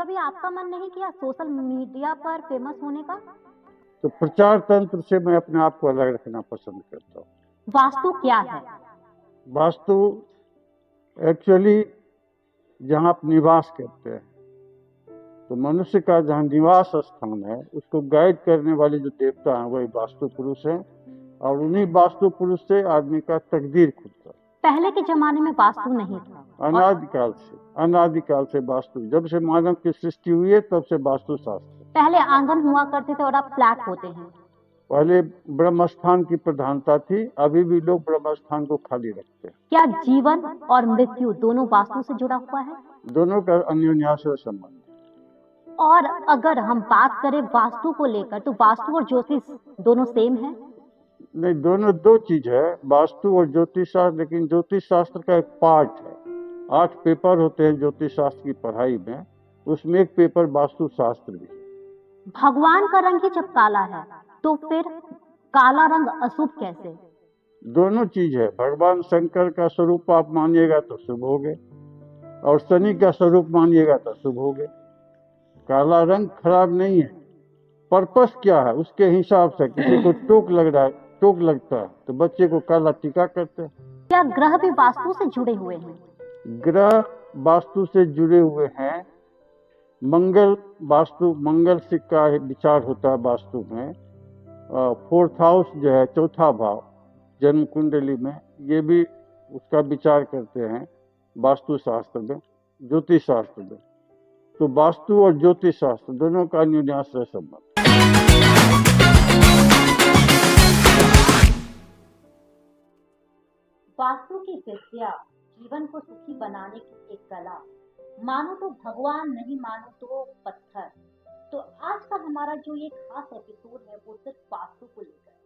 कभी आपका मन नहीं किया सोशल मीडिया पर फेमस होने का? तो प्रचार तंत्र से मैं अपने आप को अलग रखना पसंद करता हूँ। वास्तु क्या है? वास्तु एक्चुअली जहाँ आप निवास करते हैं, तो मनुष्य का जहाँ निवास स्थान है उसको गाइड करने वाले जो देवता हैं वही वास्तु पुरुष हैं, और उन्हीं वास्तु पुरुष से आदमी का तकदीर खुलता है। पहले के जमाने में वास्तु नहीं था और अनादिकाल से वास्तु, जब से मानव की सृष्टि हुई है तब से वास्तु शास्त्र। पहले आंगन हुआ करते थे और अब फ्लैट होते हैं। पहले ब्रह्म स्थान की प्रधानता थी, अभी भी लोग ब्रह्म स्थान को खाली रखते हैं। क्या जीवन और मृत्यु दोनों वास्तु से जुड़ा हुआ है? दोनों का अन्योन्याश्रय संबंध है। और अगर हम बात करें वास्तु को लेकर तो वास्तु और ज्योतिष दोनों सेम है? नहीं, दोनों दो चीज है, वास्तु और ज्योतिष शास्त्र। लेकिन ज्योतिष शास्त्र का एक पार्ट है, 8 पेपर होते हैं ज्योतिष शास्त्र की पढ़ाई में, उसमें एक पेपर वास्तु शास्त्र भी है। भगवान का रंग ही जब काला है तो फिर काला रंग अशुभ कैसे? दोनों चीज है, भगवान शंकर का स्वरूप आप मानिएगा तो शुभ हो गए, और शनि का स्वरूप मानिएगा तो शुभ हो गए। काला रंग खराब नहीं है, पर्पस क्या है उसके हिसाब से। किसी को टोक लगता है तो बच्चे को काला टीका करते हैं। क्या ग्रह भी वास्तु से जुड़े हुए हैं? ग्रह वास्तु से जुड़े हुए हैं। मंगल का विचार होता है वास्तु में। 4th हाउस जो है, चौथा भाव जन्म कुंडली में, ये भी उसका विचार करते हैं वास्तु शास्त्र में, ज्योतिष शास्त्र में। तो वास्तु और ज्योतिष शास्त्र दोनों का अन्योन्याश्रय संबंध। वास्तु की विद्या जीवन को सुखी बनाने की एक कला। मानो तो भगवान, नहीं मानो तो पत्थर। तो आज का हमारा जो ये खास एपिसोड है वो सिर्फ वास्तु को लेकर है,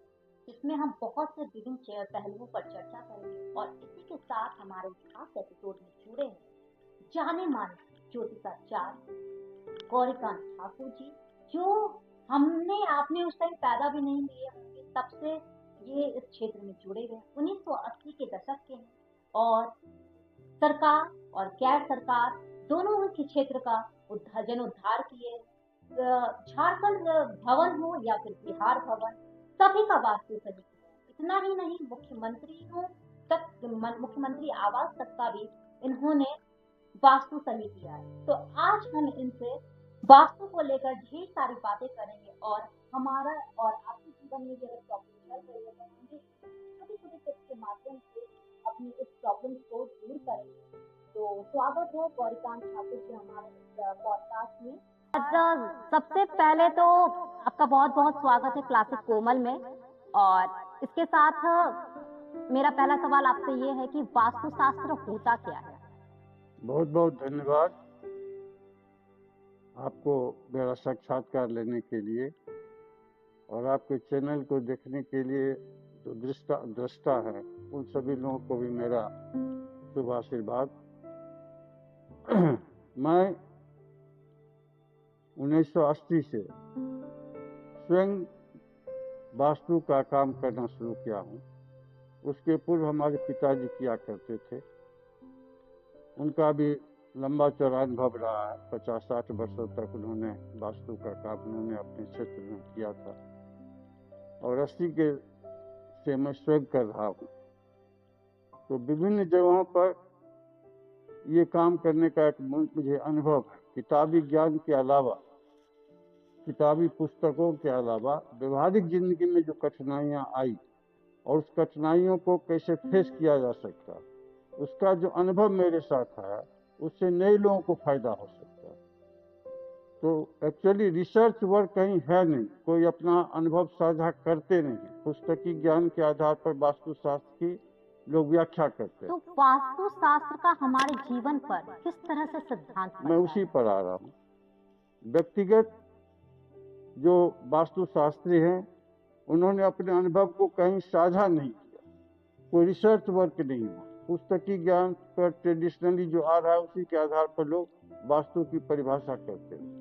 जिसमें हम बहुत से विभिन्न पहलुओं पर चर्चा करेंगे। और इसी के साथ हमारे खास एपिसोड में जुड़े हैं जाने माने ज्योतिषाचार्य गौरीकांत ठाकुर जी, जो आपने उस टाइम पैदा भी नहीं लिए होंगे, तब से ये इस क्षेत्र में जुड़े हुए। 1980 के दशक के हैं और सरकार और गैर सरकार दोनों के क्षेत्र का उद्धार किए। झारखंड भवन हो या फिर बिहार भवन, सभी का वास्तु सही किया। इतना ही नहीं, मुख्यमंत्री आवास तक का भी इन्होंने वास्तु सही किया है। तो आज हम इनसे वास्तु को लेकर ढेर सारी बातें करेंगे और हमारा और आपके जीवन में भी अगर प्रॉब्लम चल रही है तो हम भी छोटे छोटे टिप्स के माध्यम से अपनी इस प्रॉब्लम को दूर करेंगे। तो स्वागत है गौरीकांत ठाकुर जी हमारे इस पॉडकास्ट में। सबसे पहले तो आपका बहुत बहुत स्वागत है क्लासिक कोमल में। और इसके साथ मेरा पहला सवाल आपसे ये है कि वास्तु शास्त्र होता क्या है? बहुत बहुत धन्यवाद आपको मेरा साक्षात्कार लेने के लिए, और आपके चैनल को देखने के लिए जो दृष्टा है उन सभी लोगों को भी मेरा शुभ आशीर्वाद। मैं 1980 से स्वयं वास्तु का काम करना शुरू किया हूँ। उसके पूर्व हमारे पिताजी किया करते थे, उनका भी लंबा चौड़ा अनुभव रहा है। 50-60 वर्षों तक उन्होंने वास्तु का काम उन्होंने अपने क्षेत्र में किया था, और 80 के से मैं स्वयं कर रहा हूँ। तो विभिन्न जगहों पर ये काम करने का एक मुझे अनुभव है। किताबी ज्ञान के अलावा, किताबी पुस्तकों के अलावा व्यवहारिक जिंदगी में जो कठिनाइयाँ आई और उस कठिनाइयों को कैसे फेस किया जा सकता, उसका जो अनुभव मेरे साथ है, उससे नए लोगों को फायदा हो सकता है। तो एक्चुअली रिसर्च वर्क कहीं है नहीं, कोई अपना अनुभव साझा करते नहीं। पुस्तकीय ज्ञान के आधार पर वास्तु शास्त्र की लोग व्याख्या करते हैं। तो वास्तु शास्त्र का हमारे जीवन पर किस तरह से सिद्धांत मैं उसी पर आ रहा हूँ। व्यक्तिगत जो वास्तु शास्त्री हैं उन्होंने अपने अनुभव को कहीं साझा नहीं किया, कोई रिसर्च वर्क नहीं हुआ। पुस्तकीय ज्ञान पर ट्रेडिशनली जो आ रहा है उसी के आधार पर लोग वास्तु की परिभाषा करते हैं।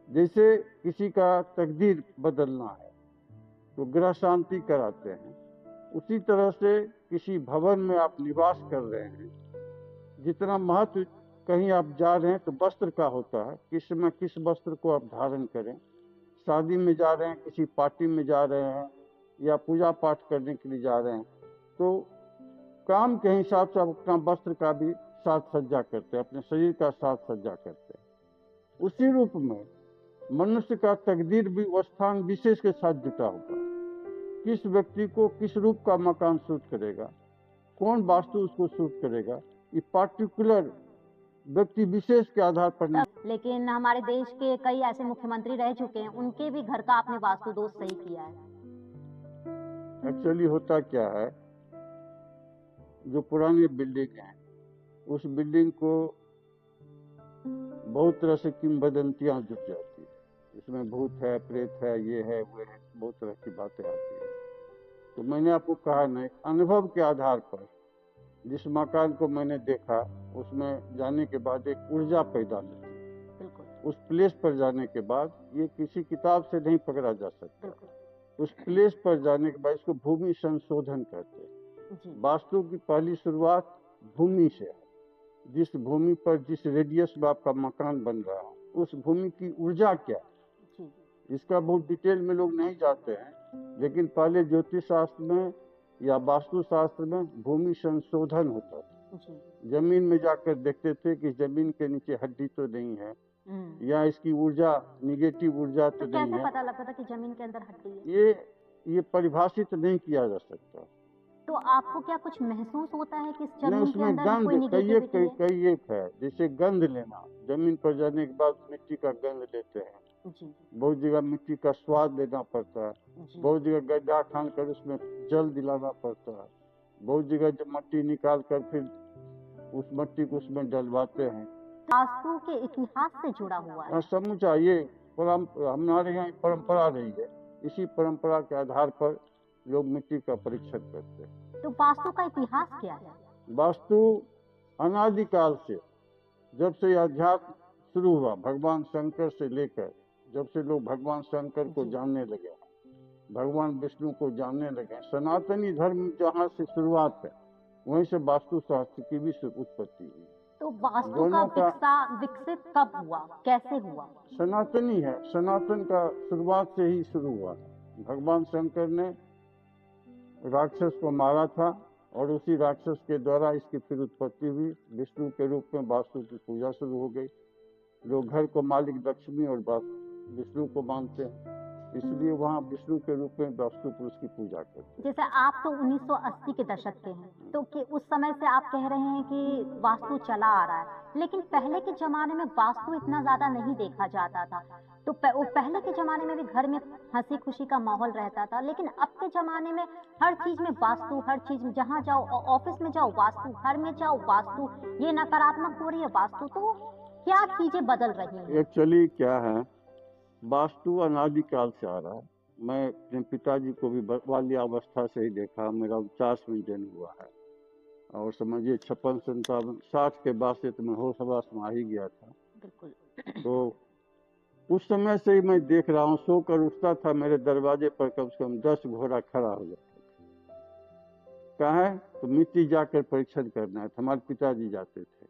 जैसे किसी का तकदीर बदलना है तो ग्रह शांति कराते हैं, उसी तरह से किसी भवन में आप निवास कर रहे हैं, जितना महत्व कहीं आप जा रहे हैं तो वस्त्र का होता है, किस समय किस वस्त्र को आप धारण करें। शादी में जा रहे हैं, किसी पार्टी में जा रहे हैं, या पूजा पाठ करने के लिए जा रहे हैं, तो काम के हिसाब से आप अपना वस्त्र का भी साज सज्जा करते हैं, अपने शरीर का साज सज्जा करते हैं। उसी रूप में मनुष्य का तकदीर भी वो स्थान विशेष के साथ जुटा होगा। किस व्यक्ति को किस रूप का मकान सूट करेगा, कौन वास्तु उसको सूट करेगा, ये पार्टिकुलर व्यक्ति विशेष के आधार पर नहीं। लेकिन हमारे देश के कई ऐसे मुख्यमंत्री रह चुके हैं, उनके भी घर का आपने वास्तु दोष सही किया है। एक्चुअली होता क्या है, जो पुरानी बिल्डिंग है उस बिल्डिंग को बहुत तरह से किंवदंतियां जुट जाती है, इसमें भूत है, प्रेत है, ये है, वो है, बहुत तरह की बातें आती है। तो मैंने आपको कहा ना, एक अनुभव के आधार पर जिस मकान को मैंने देखा उसमें जाने के बाद एक ऊर्जा पैदा होती है। उस प्लेस पर जाने के बाद, ये किसी किताब से नहीं पकड़ा जा सकता, उस प्लेस पर जाने के बाद इसको भूमि संशोधन कहते हैं। वास्तु की पहली शुरुआत भूमि से है। जिस भूमि पर जिस रेडियस में आपका मकान बन रहा है, उस भूमि की ऊर्जा क्या है, इसका बहुत डिटेल में लोग नहीं जाते हैं, लेकिन पहले ज्योतिष शास्त्र में या वास्तु शास्त्र में भूमि संशोधन होता था। जमीन में जाकर देखते थे कि जमीन के नीचे हड्डी तो नहीं है, या इसकी ऊर्जा निगेटिव ऊर्जा तो नहीं है। कैसे पता लगता था कि जमीन के अंदर हड्डी है? ये परिभाषित नहीं किया जा सकता। तो आपको क्या कुछ महसूस होता है कि इस जमीन के अंदर गंध कोई निगेटिविटी है? कई एक है, जैसे गंध लेना, जमीन पर जाने के बाद मिट्टी का गंध लेते हैं। बहुत जगह मिट्टी का स्वाद लेना पड़ता है, बहुत जगह गड्ढा खान कर उसमें जल दिलाना पड़ता है, बहुत जगह जब मट्टी निकाल कर फिर उस मट्टी को उसमें डलवाते हैं। वास्तु के इतिहास से जुड़ा हुआ है समूचा ये हमारे यहाँ परंपरा रही है। इसी परंपरा के आधार पर लोग मिट्टी का परीक्षण करते हैं। तो वास्तु का इतिहास क्या है? वास्तु अनादिकाल से, जब से अध्यात्म शुरू हुआ, भगवान शंकर से लेकर जब से लोग भगवान शंकर को जानने लगे, भगवान विष्णु को जानने लगे, सनातनी धर्म जहाँ से शुरुआत है वहीं से वास्तु शास्त्र की भी उत्पत्ति हुई। तो वास्तु का विकसित कब हुआ, कैसे हुआ? सनातनी है, सनातन का शुरुआत से ही शुरू हुआ। भगवान शंकर ने राक्षस को मारा था और उसी राक्षस के द्वारा इसकी फिर उत्पत्ति हुई। विष्णु के रूप में वास्तु की पूजा शुरू हो गई। लोग घर को मालिक लक्ष्मी और विष्णु को मानते हैं, इसलिए वहाँ विष्णु के रूप में वास्तु पुरुष की पूजा करते हैं। जैसे आप तो 1980 के दशक के हैं, तो कि उस समय से आप कह रहे हैं कि वास्तु चला आ रहा है, लेकिन पहले के जमाने में वास्तु इतना ज्यादा नहीं देखा जाता था। तो पहले के जमाने में भी घर में हंसी खुशी का माहौल रहता था, लेकिन अब के जमाने में हर चीज में वास्तु, हर चीज में, जहाँ जाओ, ऑफिस में जाओ वास्तु, घर में जाओ वास्तु, ये नकारात्मक हो रही है वास्तु। तो क्या चीजें बदल रही हैं? एक्चुअली क्या है, वास्तु अनादिकाल से आ रहा है। मैं अपने पिताजी को भी बाल्यावस्था से ही देखा, मेरा 49 में जन्म हुआ है, और समझिए 56, 57, 60 के बाद से तो मैं होश हवास में आ ही गया था। बिल्कुल। तो उस समय से ही मैं देख रहा हूँ, सोकर उठता था, मेरे दरवाजे पर कम से कम 10 घोड़ा खड़ा हो जाता था। कहाँ है? तो मिट्टी जाकर परीक्षण करना है, हमारे पिताजी जाते थे।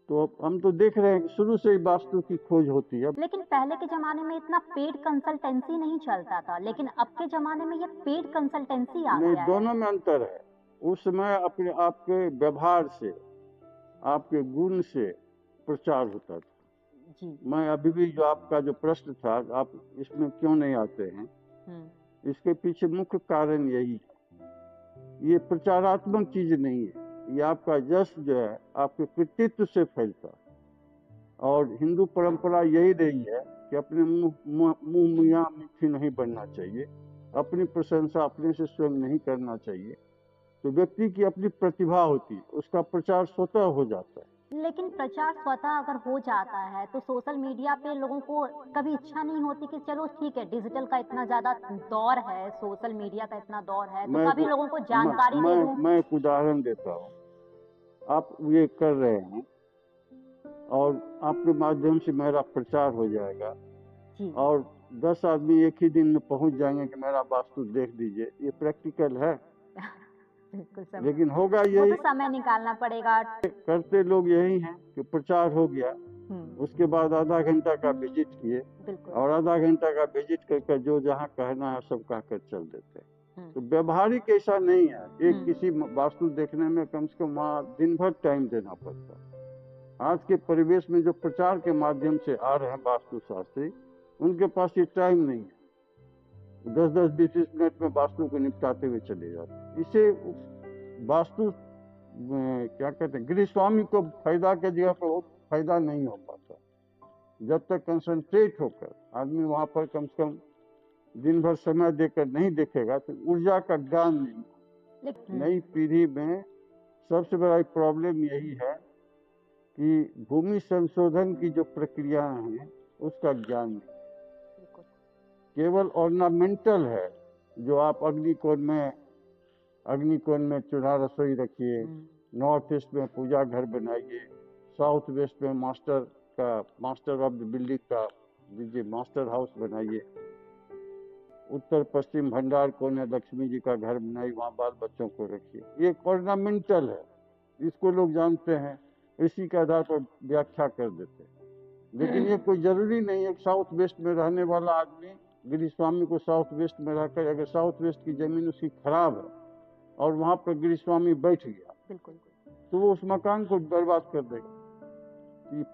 तो हम तो देख रहे हैं कि शुरू से ही वास्तु की खोज होती है। लेकिन पहले के जमाने में इतना पेड कंसल्टेंसी नहीं चलता था, लेकिन अब के जमाने में ये पेड कंसल्टेंसी आ गया है। दोनों में अंतर है। उस समय अपने आपके व्यवहार से, आपके गुण से प्रचार होता था जी। मैं अभी भी जो आपका जो प्रश्न था, आप इसमें क्यों नहीं आते हैं, इसके पीछे मुख्य कारण यही है। ये प्रचारात्मक चीज नहीं है, ये आपका यश जो है आपके कृतित्व से फैलता है। और हिंदू परंपरा यही रही है कि अपने मुंह मियां मीठी नहीं बनना चाहिए, अपनी प्रशंसा अपने से स्वयं नहीं करना चाहिए। तो व्यक्ति की अपनी प्रतिभा होती है, उसका प्रचार स्वतः हो जाता है। लेकिन प्रचार स्वतः अगर हो जाता है तो सोशल मीडिया पे लोगों को कभी इच्छा नहीं होती कि चलो ठीक है, डिजिटल का इतना ज्यादा दौर है, सोशल मीडिया का इतना दौर है, तो कभी लोगों को जानकारी दे दूं। मैं एक उदाहरण देता हूँ। आप ये कर रहे हैं और आपके माध्यम से मेरा प्रचार हो जाएगा जी। और 10 आदमी एक ही दिन में पहुंच जाएंगे कि मेरा वास्तु देख लीजिए, ये प्रैक्टिकल है? बिल्कुल समय, लेकिन होगा वो यही, तो समय निकालना पड़ेगा। करते लोग यही हैं कि प्रचार हो गया, उसके बाद आधा घंटा का विजिट किए बिल्कुल। और आधा घंटा का विजिट करके जो जहाँ कहना है सब कह कर चल देते हैं। तो व्यवहारिक ऐसा नहीं है। एक किसी वास्तु देखने में कम से कम वहाँ दिन भर टाइम देना पड़ता है। आज के परिवेश में जो प्रचार के माध्यम से आ रहे हैं वास्तु शास्त्री, उनके पास ये टाइम नहीं है। 10-10, 20-20 मिनट में वास्तु को निपटाते हुए चले जाते हैं। इसे वास्तु क्या कहते हैं, गृह स्वामी को फायदा के जगह पर वो फायदा नहीं हो पाता। जब तक कंसंट्रेट होकर आदमी वहां पर कम से कम दिन भर समय देकर नहीं देखेगा तो ऊर्जा का ज्ञान नहीं। नई पीढ़ी में सबसे बड़ा प्रॉब्लम यही है कि भूमि संशोधन की जो प्रक्रिया है उसका ज्ञान नहीं, केवल ऑर्नामेंटल है। जो आप अग्निकोण में चूल्हा रसोई रखिए, नॉर्थ ईस्ट में पूजा घर बनाइए, साउथ वेस्ट में मास्टर ऑफ द बिल्डिंग का दीजिए, मास्टर हाउस बनाइए, उत्तर पश्चिम भंडार कोने लक्ष्मी जी का घर बनाइए, वहाँ बाल बच्चों को रखिए। ये ऑर्नामेंटल है, इसको लोग जानते हैं, इसी के आधार पर व्याख्या कर देते हैं। लेकिन ये कोई जरूरी नहीं है। साउथ वेस्ट में रहने वाला आदमी गृह स्वामी को साउथ वेस्ट में रहकर, अगर साउथ वेस्ट की जमीन उसकी खराब है और वहां पर गृह स्वामी बैठ गया, बिल्कुल, तो वो उस मकान को बर्बाद कर देगा।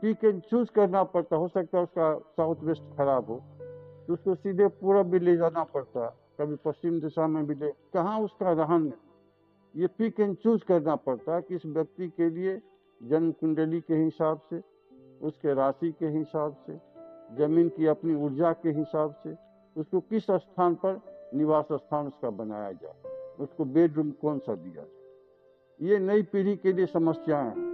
पिक एंड चूज करना पड़ता। हो सकता है उसका साउथ वेस्ट खराब हो तो उसको सीधे पूरब भी ले जाना पड़ता, कभी पश्चिम दिशा में भी ले, कहाँ उसका रहन। ये पिक एंड चूज करना पड़ता है कि इस व्यक्ति के लिए जन्म कुंडली के हिसाब से, उसके राशि के हिसाब से, जमीन की अपनी ऊर्जा के हिसाब से उसको किस स्थान पर निवास स्थान उसका बनाया जाए, उसको बेडरूम कौन सा दिया जाए। ये नई पीढ़ी के लिए समस्याएं हैं।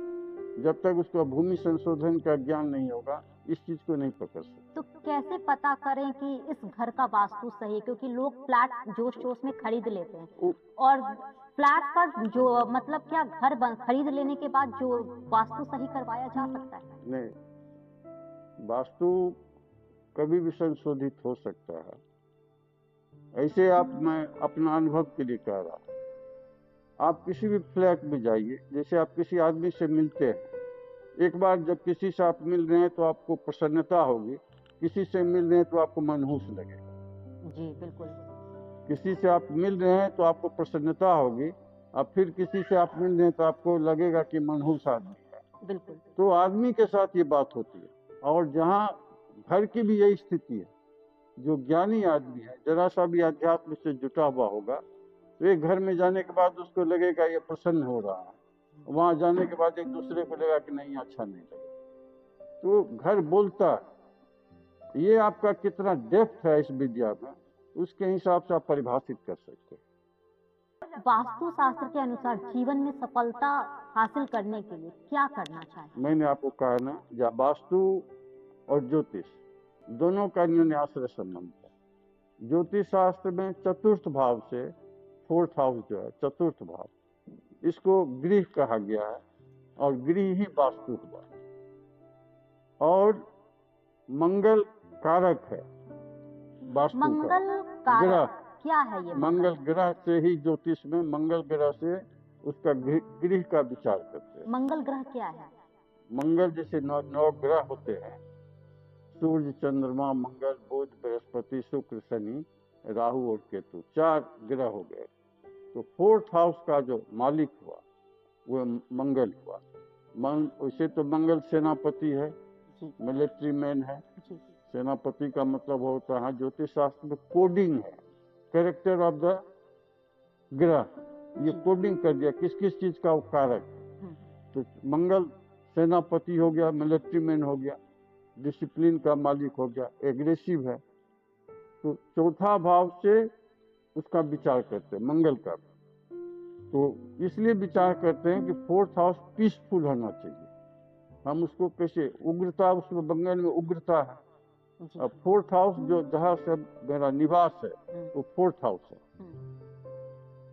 जब तक उसका भूमि संशोधन का ज्ञान नहीं होगा इस चीज को नहीं पकड़ सकते। तो कैसे पता करें कि इस घर का वास्तु सही है? क्योंकि लोग फ्लैट जोश जोश में खरीद लेते हैं और फ्लैट का जो मतलब क्या घर खरीद लेने के बाद जो वास्तु सही करवाया जा सकता है? नहीं, वास्तु कभी भी संशोधित हो सकता है। ऐसे मैं अपना अनुभव के लिए कह रहा हूँ। आप किसी भी फ्लैट में जाइए, जैसे आप किसी आदमी से मिलते हैं, एक बार जब किसी से आप मिल रहे हैं तो आपको प्रसन्नता होगी, किसी से मिल रहे हैं तो आपको मनहूस लगेगा। जी बिल्कुल। किसी से आप मिल रहे हैं तो आपको प्रसन्नता होगी, अब फिर किसी से आप मिल रहे हैं तो आपको लगेगा कि मनहूस आदमी है। बिल्कुल। तो आदमी के साथ ये बात होती है। और जहाँ घर की भी यही स्थिति है। जो ज्ञानी आदमी है, जरा सा भी अध्यात्म से जुटा हुआ होगा तो एक घर में जाने के बाद उसको लगेगा ये प्रसन्न हो रहा है, वहां जाने के बाद एक दूसरे को लगा कि नहीं अच्छा नहीं लगा। तो घर बोलता है। ये आपका कितना डेप्थ है इस विद्या में, उसके हिसाब से आप परिभाषित कर सकते हैं। वास्तु शास्त्र के अनुसार जीवन में सफलता हासिल करने के लिए क्या करना चाहिए? मैंने आपको कहा ना, जब वास्तु और ज्योतिष दोनों का न्यूनाश्रय संबंध है। ज्योतिष शास्त्र में चतुर्थ भाव से, फोर्थ हाउस जो है चतुर्थ भाव, इसको गृह कहा गया है और गृह ही वास्तु हुआ। और मंगल कारक है वास्तु का। मंगल कारक क्या है ये? मंगल ग्रह से ही ज्योतिष में मंगल ग्रह से उसका गृह का विचार करते हैं। मंगल ग्रह क्या है? मंगल जैसे 9 ग्रह होते हैं, सूर्य, चंद्रमा, मंगल, बुध, बृहस्पति, शुक्र, शनि, राहु और केतु, 4 ग्रह हो गए। तो फोर्थ हाउस का जो मालिक हुआ वो मंगल हुआ। वैसे तो मंगल सेनापति है, मिलिट्री मैन है। सेनापति का मतलब होता है, ज्योतिष शास्त्र में कोडिंग है, कैरेक्टर ऑफ द ग्रह, ये कोडिंग कर दिया किस किस चीज का वो कारक। तो मंगल सेनापति हो गया, मिलिट्री मैन हो गया, डिसिप्लिन का मालिक हो गया, एग्रेसिव है। तो चौथा भाव से उसका विचार करते हैं मंगल का। तो इसलिए विचार करते हैं कि फोर्थ हाउस पीसफुल होना चाहिए। हम उसको कैसे, उग्रता, उसमें मंगल में उग्रता है। अब फोर्थ हाउस जो जहाँ से मेरा निवास है वो फोर्थ हाउस है,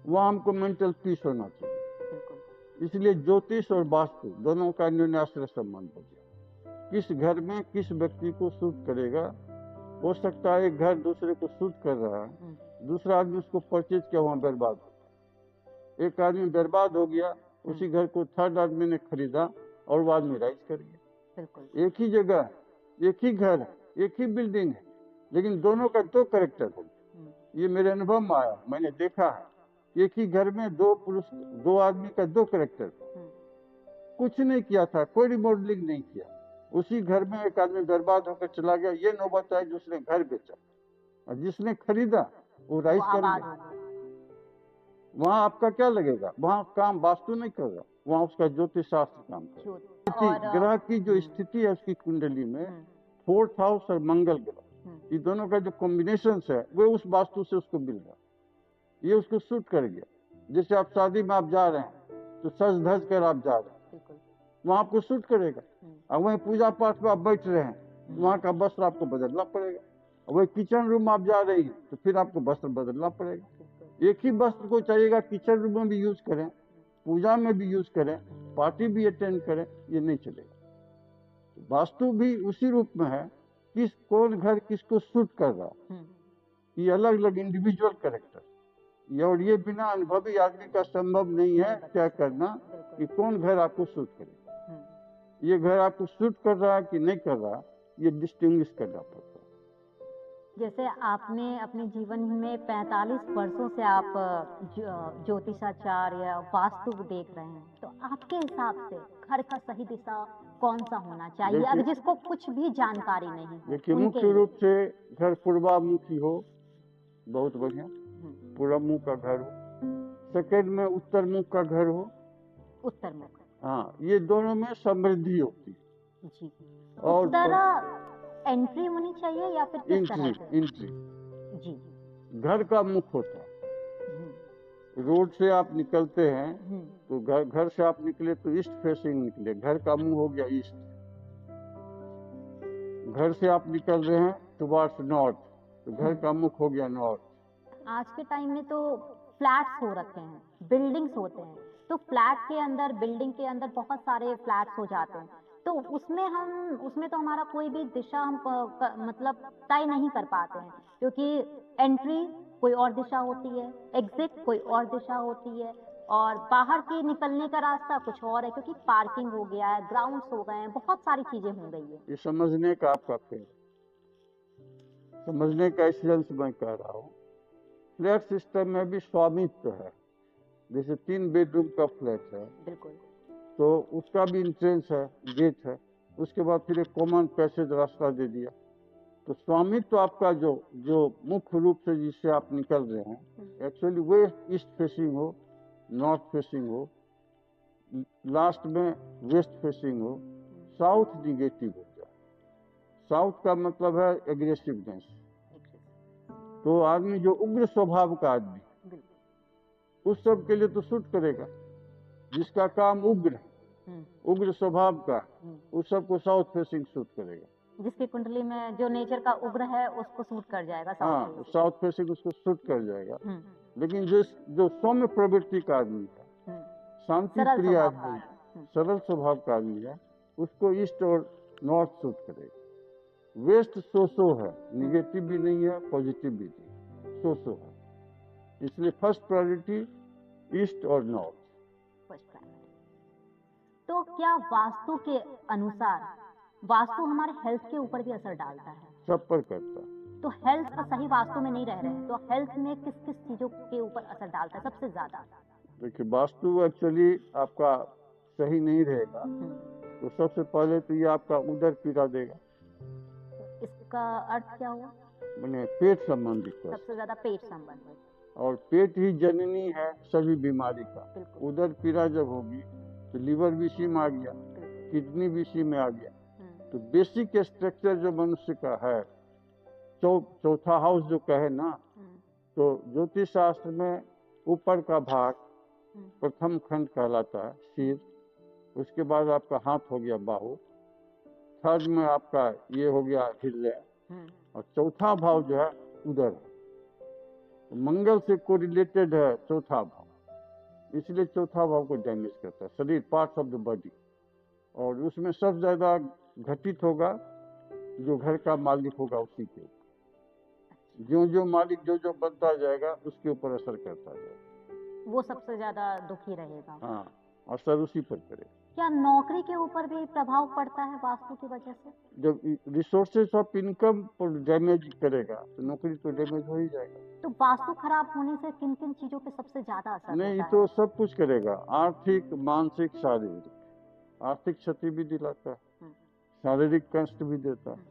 वहाँ हमको मेंटल पीस होना चाहिए। इसलिए ज्योतिष और वास्तु दोनों का न्यूनाश्रय संबंध हो गया। किस घर में किस व्यक्ति को सूट करेगा। हो सकता है एक घर दूसरे को सूट कर रहा है, दूसरा आदमी उसको परचेज किया वहाँ बर्बाद हो। एक आदमी बर्बाद हो गया, उसी घर को थर्ड आदमी ने खरीदा और वो आदमी राइज कर गया। बिल्कुल। एक ही जगह है, एक ही घर है, एक ही बिल्डिंग है, लेकिन दोनों का दो कैरेक्टर है। ये मेरे अनुभव में आया, मैंने देखा है। एक ही घर में दो पुरुष, दो आदमी का दो कैरेक्टर, कुछ नहीं किया था, कोई रिमॉडलिंग नहीं किया, उसी घर में एक आदमी बर्बाद होकर चला गया। ये नौबत आई जिसने घर बेचा, और जिसने खरीदा वो राइज कर गया। वहां आपका क्या लगेगा? वहां काम वास्तु नहीं कर रहा, वहां उसका ज्योतिष शास्त्र काम कर रहा है। ग्रह की जो स्थिति है उसकी कुंडली में, फोर्थ हाउस और मंगल ग्रह, ये दोनों का जो कॉम्बिनेशन है वो उस वास्तु से उसको मिल रहा, ये उसको सूट कर गया। जैसे आप शादी में आप जा रहे हैं तो सज धज कर आप जा रहे हैं, वहां आपको सूट करेगा। और वहीं पूजा पाठ में आप बैठ रहे हैं, वहां का वस्त्र आपको बदलना पड़ेगा। और वही किचन रूम आप जा रही हैं तो फिर आपको वस्त्र बदलना पड़ेगा। एक ही वस्त्र को चाहिएगा किचन रूम में भी यूज करें, पूजा में भी यूज करें, पार्टी भी अटेंड करें, ये नहीं चलेगा। वास्तु भी उसी रूप में है, किस कौन घर किसको सूट कर रहा, ये अलग अलग इंडिविजुअल कैरेक्टर। और ये बिना अनुभवी आदमी का संभव नहीं है क्या करना कि कौन घर आपको सूट करे। ये घर आपको सूट कर रहा है कि नहीं कर रहा, ये डिस्टिंग्विश करना पड़ता है। जैसे आपने अपने जीवन में 45 वर्षों से आप ज्योतिषाचार्य वास्तु देख रहे हैं, तो आपके हिसाब से घर का सही दिशा कौन सा होना चाहिए, अगर जिसको कुछ भी जानकारी नहीं है? देखिए, मुख्य रूप से घर पूर्वामुखी हो, बहुत बढ़िया, पूर्व मुख का घर हो। सेकंड में उत्तर मुख का घर हो। उत्तर मुख, हाँ, ये दोनों में समृद्धि होती है जी। और एंट्री होनी चाहिए या फिर किस तरह से? एंट्री जी, घर का मुख होता है। रोड से आप निकलते हैं तो घर से आप निकले तो ईस्ट फेसिंग निकले, घर का मुंह हो गया ईस्ट। घर से आप निकल रहे हैं टुवर्ड्स नॉर्थ, तो घर का मुख हो गया नॉर्थ। आज के टाइम में तो फ्लैट्स हो रखे हैं, बिल्डिंग्स होते हैं, तो फ्लैट के अंदर, बिल्डिंग के अंदर बहुत सारे फ्लैट्स हो जाते हैं, तो उसमें तो हमारा कोई भी दिशा हम मतलब तय नहीं कर पाते हैं, क्योंकि एंट्री कोई और दिशा होती है, एग्जिट कोई और दिशा होती है, और बाहर की निकलने का रास्ता कुछ और है, क्योंकि पार्किंग हो गया है, ग्राउंड्स हो गए हैं, बहुत सारी चीजें हो गई है। ये समझने का आपका फेल, समझने का इसलिए मैं कह रहा हूँ। फ्लैट सिस्टम में भी स्वामित्व है। जैसे 3 बेडरूम का फ्लैट है, बिल्कुल, तो उसका भी इंट्रेंस है, गेट है, उसके बाद फिर एक कॉमन पैसेज रास्ता दे दिया। तो स्वामित्व तो आपका जो मुख्य रूप से जिससे आप निकल रहे हैं, एक्चुअली वे ईस्ट फेसिंग हो, नॉर्थ फेसिंग हो, लास्ट में वेस्ट फेसिंग हो, साउथ निगेटिव हो जाए। साउथ का मतलब है एग्रेसिवनेस। तो आदमी जो उग्र स्वभाव का आदमी, उस सब के लिए तो सूट करेगा। जिसका काम उग्र, उग्र स्वभाव का, उस सब को साउथ फेसिंग सूट करेगा। जिसकी कुंडली में जो नेचर का उग्र है उसको सूट कर जाएगा, हाँ, साउथ फेसिंग उसको सूट कर जाएगा। लेकिन जो सौम्य प्रवृत्ति का आदमी है, शांति प्रिय आदमी है, सरल स्वभाव का आदमी है, उसको ईस्ट और नॉर्थ सूट करेगा। वेस्ट सो है, निगेटिव भी नहीं है, पॉजिटिव भी नहीं, सो है। इसलिए फर्स्ट प्रायोरिटी ईस्ट और नॉर्थ। तो क्या वास्तु के अनुसार वास्तु हमारे हेल्थ के ऊपर भी असर डालता है? सब पर करता है। तो हेल्थ का सही वास्तु में नहीं रह रहे हैं, तो हेल्थ में किस किस चीजों के ऊपर असर डालता है सबसे ज्यादा? देखिए, वास्तु एक्चुअली आपका सही नहीं रहेगा तो सबसे पहले तो ये आपका उदर पीड़ा देगा। इसका अर्थ क्या हुआ? मैंने पेट संबंधित, सबसे ज्यादा पेट संबंधित, और पेट ही जननी है सभी बीमारी का। उदर पीड़ा जब होगी तो लीवर भी इसी में आ गया, किडनी भी इसी में आ गया। तो बेसिक स्ट्रक्चर जो मनुष्य का है, चौथा हाउस जो कहे ना, तो ज्योतिष शास्त्र में ऊपर का भाग प्रथम खंड कहलाता है, सिर। उसके बाद आपका हाथ हो गया बाहु, थर्ड में आपका ये हो गया हृदय, और चौथा भाव जो है उदर है। तो मंगल से कोरिलेटेड है चौथा भाव, इसलिए चौथा भाव को डैमेज करता है, शरीर, पार्ट्स ऑफ द बॉडी। और उसमें सबसे ज्यादा घटित होगा जो घर का मालिक होगा उसी के ऊपर। जो मालिक जो बनता जाएगा उसके ऊपर असर करता जाएगा। वो सबसे ज्यादा दुखी रहेगा। हाँ, असर उसी पर करेगा। क्या नौकरी के ऊपर भी प्रभाव पड़ता है वास्तु की वजह से? जब रिसोर्सेस ऑफ इनकम पर डैमेज करेगा तो नौकरी तो डैमेज हो ही जाएगा। तो वास्तु खराब होने से किन किन चीजों पे सबसे ज्यादा असर नहीं, होता तो है? सब कुछ करेगा, आर्थिक, मानसिक, शारीरिक। आर्थिक क्षति भी दिलाता है, हम्म, शारीरिक कष्ट भी देता है,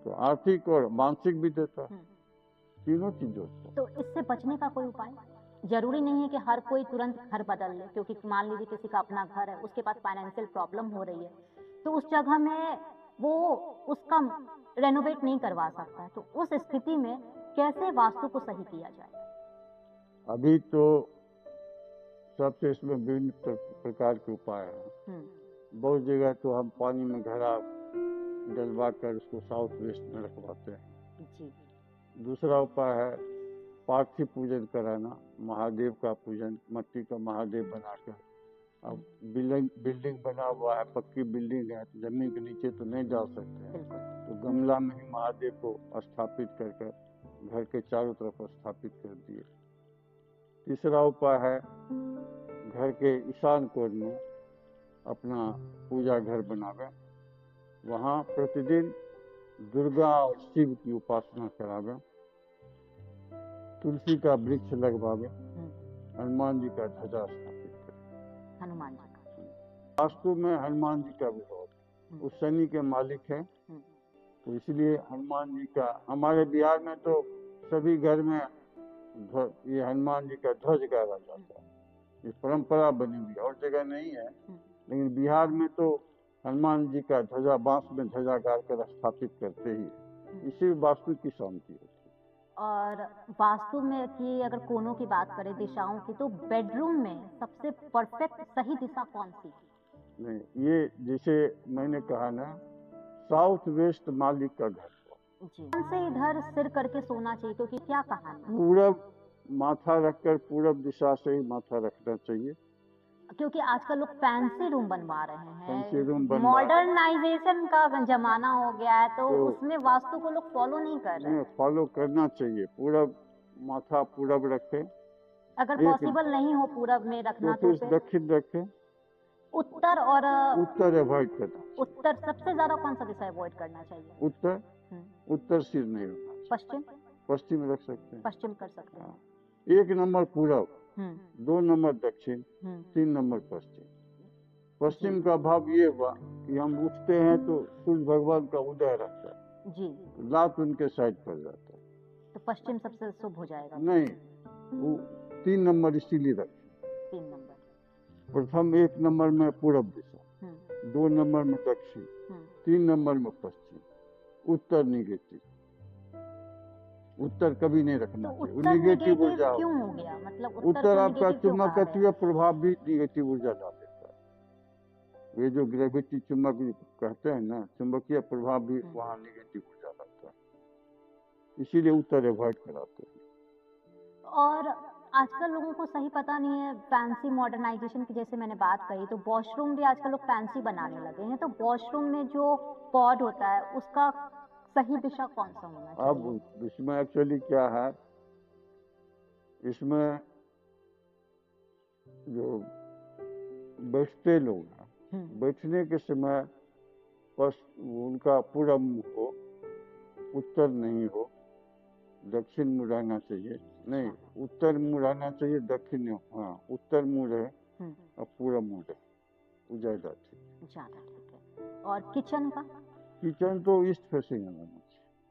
तो आर्थिक और मानसिक भी देता है, हम्म। तीनों चीजों से। तो इससे बचने का कोई उपाय? जरूरी नहीं है कि हर कोई तुरंत घर बदल ले, क्योंकि मान लीजिए किसी का अपना घर है, उसके पास फाइनेंशियल प्रॉब्लम हो रही है, तो उस जगह में वो उसका रेनोवेट नहीं करवा सकता है, तो उस स्थिति में कैसे वास्तु को सही किया जाए? अभी तो सबसे इसमें विभिन्न प्रकार के उपाय हैं। बहुत जगह तो हम पानी में घड़ा डलवा कर उसको साउथ वेस्ट में रखवाते हैं। जी। दूसरा उपाय है पार्थिव पूजन कराना, महादेव का पूजन, मिट्टी का महादेव बनाकर। अब बिल्डिंग बना हुआ है, पक्की बिल्डिंग है, तो जमीन के नीचे तो नहीं डाल सकते हैं, तो गमला में ही महादेव को स्थापित कर घर के चारों तरफ स्थापित कर दिए। तीसरा उपाय है घर के ईशान कोण में अपना पूजा घर बनावे, वहाँ प्रतिदिन दुर्गा और शिव की उपासना करावे, तुलसी का वृक्ष लगवावे, हनुमान जी का ध्वजा स्थापित करें। हनुमान जी का वास्तु में हनुमान जी का विरोध, उस शनि के मालिक है, तो इसलिए हनुमान जी का, हमारे बिहार में तो सभी घर में ये हनुमान जी का ध्वज गाड़ा जाता है, ये परंपरा बनी हुई, और जगह नहीं है, लेकिन बिहार में तो हनुमान जी का ध्वजा, बांस में ध्वजा गाड़ कर स्थापित करते ही, इसी वास्तु की शांति होती है। और वास्तु में की अगर कोनों की बात करें, दिशाओं की, तो बेडरूम में सबसे परफेक्ट सही दिशा कौन सी? नहीं, ये जैसे मैंने कहा ना, साउथ वेस्ट मालिक का घर जी। कौन से इधर सिर करके सोना चाहिए, क्योंकि क्या कहानी? पूरब माथा रखकर, पूरब दिशा से ही माथा रखना चाहिए, क्योंकि आजकल लोग फैंसी रूम बनवा रहे फैंसी हैं, रूम बनवा, मॉडर्नाइजेशन का जमाना हो गया है, तो उसमें वास्तु को लोग फॉलो नहीं कर रहे हैं। फॉलो करना चाहिए, पूरब माथा पूरब रखे, अगर पॉसिबल नहीं हो पूरब में रखना तो फिर दक्षिण रखे, उत्तर और उत्तर अवॉइड करना। उत्तर सबसे ज्यादा कौन सा दिशा अवॉइड करना चाहिए? उत्तर, उत्तर सिर नहीं रखना। पश्चिम, पश्चिम रख सकते हैं, पश्चिम कर सकते हैं। 1 नंबर पूरब, 2 नंबर दक्षिण, 3 नंबर पश्चिम। पश्चिम का भाव ये हुआ कि हम उठते हैं तो सूर्य भगवान का उदय रहता है जी, लात उनके साइड पर जाता है, तो पश्चिम सबसे शुभ हो जाएगा। नहीं, वो 3 नंबर इसीलिए रखे। 3 नंबर, प्रथम 1 नंबर में पूरब दिशा, 2 नंबर में दक्षिण, 3 नंबर में पश्चिम, उत्तर निगेटिव। उत्तर कभी नहीं रखना चाहिए, वो निगेटिव ऊर्जा क्यों हो गया? मतलब उत्तर आपका चुंबकत्वीय प्रभाव भी निगेटिव ऊर्जा ला देता है। ये जो ग्रेविटी चुंबक कहते हैं ना, चुंबकीय प्रभाव भी वहाँ निगेटिव ऊर्जा लाता है, इसीलिए उत्तर अवॉइड कराते हैं। और आजकल लोगों को सही पता नहीं है, फैंसी मॉडर्नाइजेशन की जैसे मैंने बात कही, तो वॉशरूम भी आजकल लोग फैंसी बनाने लगे हैं, तो वॉशरूम में जो पॉड होता है उसका सही दिशा कौन सा होना चाहिए? अब इसमें एक्चुअली क्या है, इसमें जो बैठते लोग हैं, बैठने के समय बस उनका पूरब मुंह हो, उत्तर नहीं हो, दक्षिण मुंह रहना चाहिए, नहीं उत्तर मुंह रहना चाहिए, दक्षिण, हाँ उत्तर मुंह रहे और पूरब मुंह रहे, वो ज्यादा ठीक है। और किचन का? किचन तो ईस्ट फेसिंग है।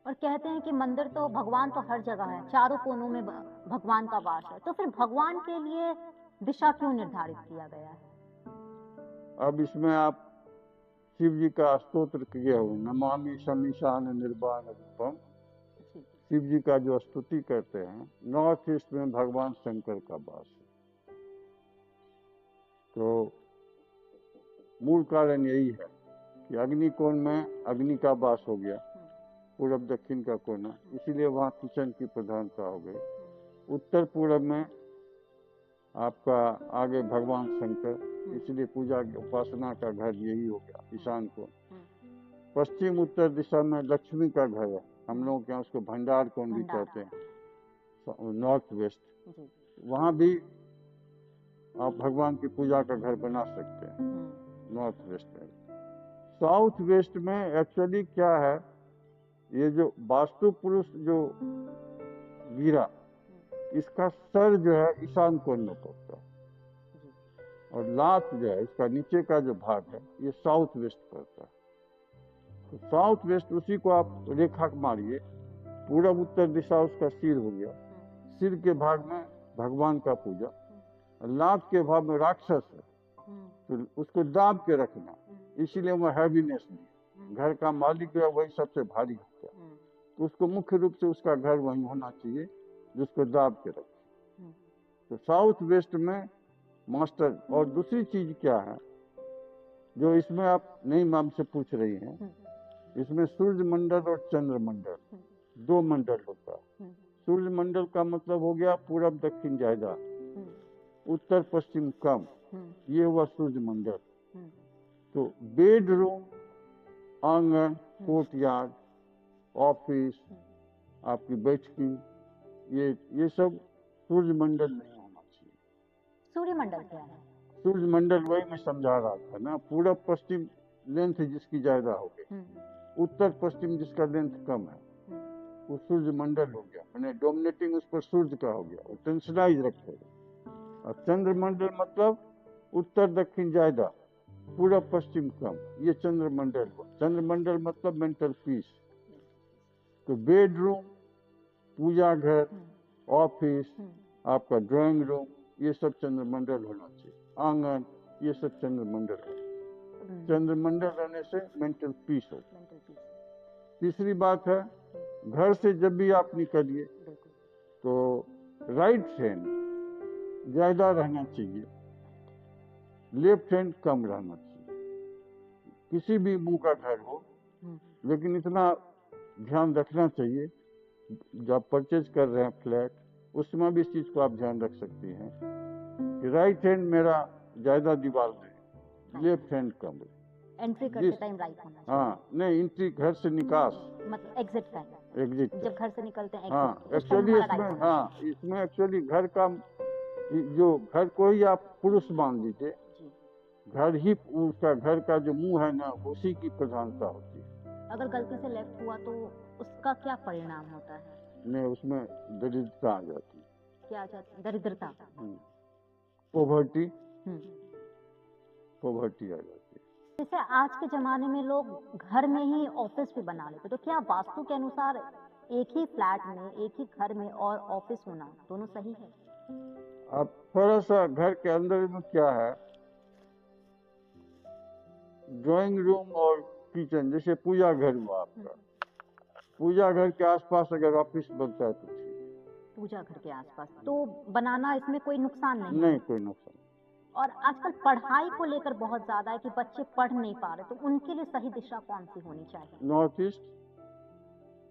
और कहते हैं कि मंदिर तो भगवान तो हर जगह है, चारों कोनों में भगवान का वास है, तो फिर भगवान के लिए दिशा क्यों निर्धारित किया गया है? अब इसमें आप शिव जी का स्तोत्र किए हो, नमामि शमीशान निर्वाण रूपम, शिव जी का जो स्तुति करते हैं, नॉर्थ ईस्ट में भगवान शंकर का वास है, तो मूल कारण यही है कि अग्नि कोण में अग्नि का वास हो गया, पूरब दक्षिण का कोना, इसीलिए वहाँ किचन की प्रधानता हो गई। उत्तर पूरब में आपका आगे भगवान शंकर, इसलिए पूजा की उपासना का घर यही हो गया, ईशान को। पश्चिम उत्तर दिशा में लक्ष्मी का घर है, हम लोग के यहाँ उसको भंडार कोण भी कहते हैं, नॉर्थ वेस्ट, वहाँ भी आप भगवान की पूजा का घर बना सकते हैं नॉर्थ वेस्ट में। साउथ वेस्ट में एक्चुअली क्या है, ये जो वास्तु पुरुष जो गिरा, इसका सर जो है ईशान कोण में पड़ता है, और लात जो है इसका नीचे का जो भाग है ये साउथ वेस्ट पड़ता है। तो साउथ वेस्ट उसी को आप रेखा मारिए, पूरब उत्तर दिशा उसका सिर हो गया, सिर के भाग में भगवान का पूजा, लात के भाग में राक्षस है, तो उसको दाब के रखना, इसीलिए वो हैवीनेस नहीं, घर का मालिक जो है वही सबसे भारी होता है, तो उसको मुख्य रूप से उसका घर वही होना चाहिए जिसको दाब के रखे। तो साउथ वेस्ट में मास्टर। और दूसरी चीज क्या है जो इसमें आप नई माम से पूछ रही हैं, इसमें सूर्य मंडल और चंद्र मंडल दो मंडल होता है। सूर्य मंडल का मतलब हो गया पूरब दक्षिण ज्यादा, उत्तर पश्चिम कम, ये हुआ सूर्य मंडल। तो बेडरूम, आंगन, कोर्टयार्ड, ऑफिस, आपकी बैठकी, ये सब सूर्य मंडल नहीं होना चाहिए। सूर्य मंडल क्या है? सूर्य मंडल वही मैं समझा रहा था ना, पूरब पश्चिम लेंथ जिसकी ज्यादा हो गई, उत्तर पश्चिम जिसका लेंथ कम है, वो सूर्य मंडल हो गया, मैंने डोमिनेटिंग उस पर सूर्य का हो गया, और टेंशनाइज रखेगा। और चंद्र मंडल मतलब उत्तर दक्षिण ज्यादा, पूरब पश्चिम कम, ये चंद्र मंडल हुआ। चंद्र मंडल मतलब मेंटल पीस। तो बेडरूम, पूजा घर, ऑफिस, आपका ड्राइंग रूम, ये सब चंद्र मंडल होना चाहिए। आंगन, ये सब चंद्र मंडल है। चंद्र मंडल रहने से मेंटल पीस हो। तीसरी बात है, घर से जब भी आप निकलिए तो राइट हैंड ज्यादा रहना चाहिए, लेफ्ट हैंड कम रहना चाहिए। किसी भी मुंह का घर हो, लेकिन इतना ध्यान रखना चाहिए, जब परचेज कर रहे हैं फ्लैट, उसमें भी इस चीज को आप ध्यान रख सकती हैं कि राइट हैंड मेरा ज्यादा दीवार में, लेफ्ट हैंड कम है। एंट्री करते टाइम राइट होना चाहिए। हाँ, नहीं एंट्री घर से निकास, मतलब एग्जिट टाइम, एग्जिट जब घर से निकलते हैं हाँ exit, उस time एक्चुअली हमारा इसमें, right होना हाँ इसमें एक्चुअली घर का जो घर को ही आप पुरुष मान लीजिए, चाहिए। घर ही उसका, घर का जो मुंह है ना उसी की प्रधानता होती है। अगर गलती से लेफ्ट हुआ तो उसका क्या परिणाम होता है? नहीं, उसमें दरिद्रता आ जाती है, क्या आ जाती है? दरिद्रता, पोवर्टी, हम्म। पोवर्टी आ जाती है। जैसे आज के जमाने में लोग घर में ही ऑफिस भी बना लेते, तो क्या वास्तु के अनुसार एक ही फ्लैट में, एक ही घर में और ऑफिस होना दोनों सही है? अब थोड़ा सा घर के अंदर में क्या है, ड्राइंग रूम और किचन, जैसे पूजा घर हुआ आपका, पूजा घर के आसपास अगर ऑफिस बनता है तो ठीक है। पूजा घर के आसपास तो बनाना, इसमें कोई नुकसान नहीं? नहीं, कोई नुकसान। और आजकल पढ़ाई को लेकर बहुत ज्यादा है कि बच्चे पढ़ नहीं पा रहे, तो उनके लिए सही दिशा कौन सी होनी चाहिए? नॉर्थ ईस्ट